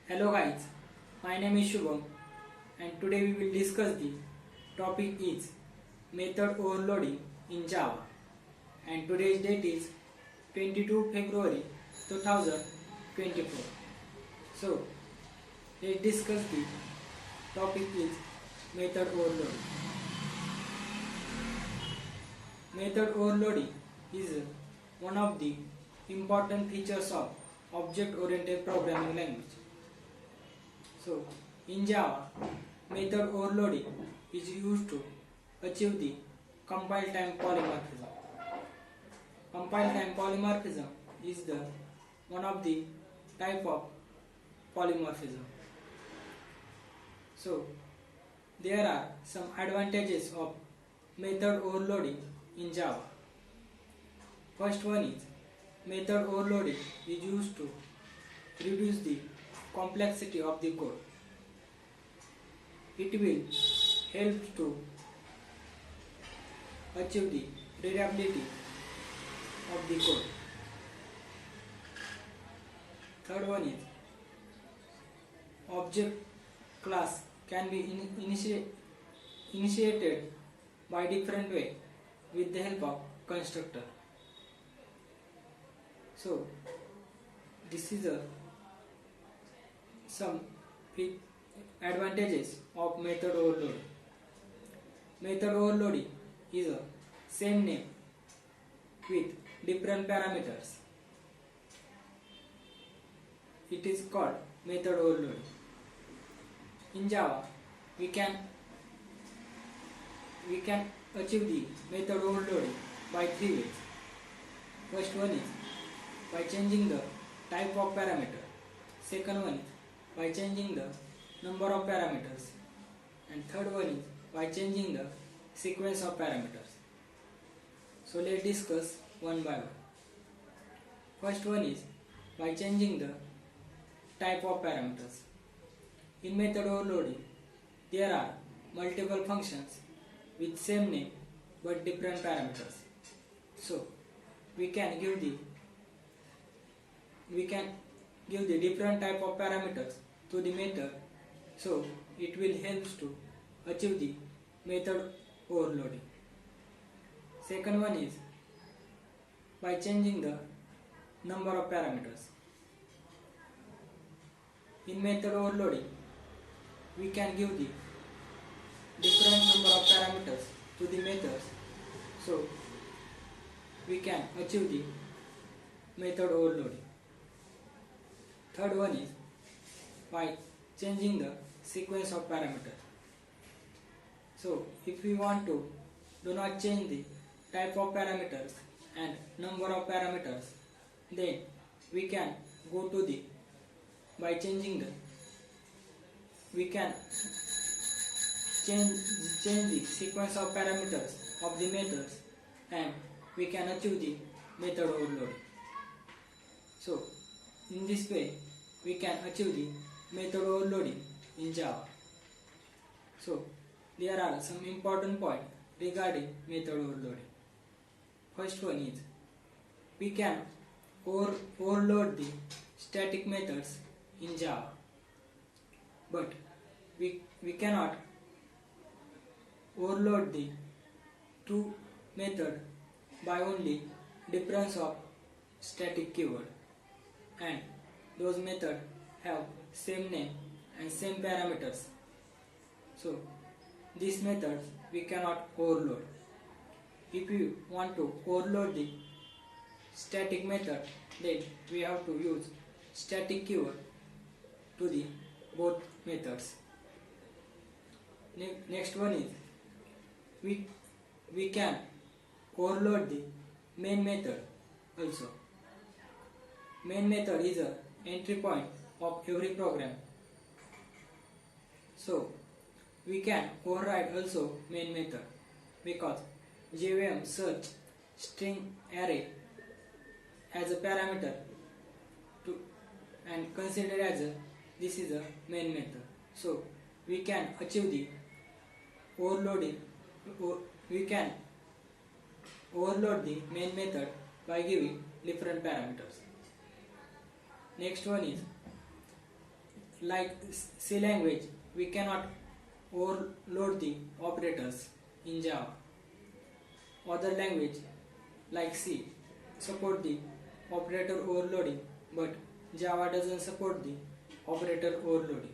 Hello guys, my name is Shubham and today we will discuss the topic is method overloading in Java and today's date is 22 February 2024. So let's discuss the topic is method overloading. Method overloading is one of the important features of object-oriented programming language. So, in Java, method overloading is used to achieve the compile time polymorphism. Compile time polymorphism is the one of the type of polymorphism. So, there are some advantages of method overloading in Java. First one is method overloading is used to reduce the complexity of the code. It will help to achieve the readability of the code. Third one is object class can be initiated by different way with the help of constructor. So this is some advantages of method overloading. Method overloading is a same name with different parameters. It is called method overloading. In Java, we can achieve the method overloading by three ways. First one is by changing the type of parameter. Second one is by changing the number of parameters, and third one is by changing the sequence of parameters. So let's discuss one by one. First one is by changing the type of parameters. In method overloading, there are multiple functions with same name but different parameters. So we can give the different type of parameters to the method, so it will help to achieve the method overloading. Second one is by changing the number of parameters. In method overloading, we can give the different number of parameters to the methods, so we can achieve the method overloading. Third one is by changing the sequence of parameters. So if we want to do not change the type of parameters and number of parameters, then we can go to the by changing the we can change the sequence of parameters of the methods and we can achieve the method overloading. So in this way we can achieve the method overloading in Java. So there are some important points regarding method overloading. First one is we can overload the static methods in Java, but we cannot overload the two method by only difference of static keyword, and those methods have same name and same parameters. So these methods we cannot overload. If you want to overload the static method, then we have to use static keyword to the both methods. Next one is we can overload the main method also. Main method is a entry point of every program. So we can override also main method because JVM search string array as a parameter to and consider as this is a main method. So we can achieve the overloading. We can overload the main method by giving different parameters. Next one is Like C language, we cannot overload the operators in Java. Other language like C support the operator overloading, but Java doesn't support the operator overloading.